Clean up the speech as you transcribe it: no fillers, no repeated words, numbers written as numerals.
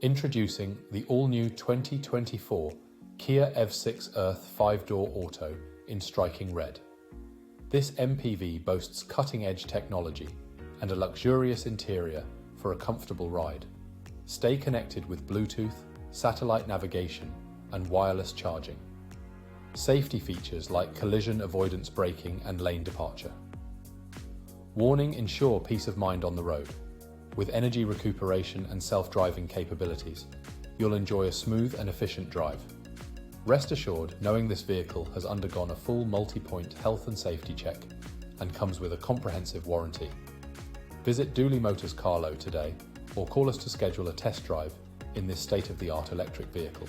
Introducing the all-new 2024 Kia Ev6 Earth 5-door auto in striking red. This MPV boasts cutting-edge technology and a luxurious interior for a comfortable ride. Stay connected with Bluetooth, satellite navigation, and wireless charging. Safety features like collision avoidance braking and lane departure. Warning: ensure peace of mind on the road. With energy recuperation and self-driving capabilities, you'll enjoy a smooth and efficient drive. Rest assured knowing this vehicle has undergone a full multi-point health and safety check and comes with a comprehensive warranty. Visit Dooley Motors Carlow today or call us to schedule a test drive in this state-of-the-art electric vehicle.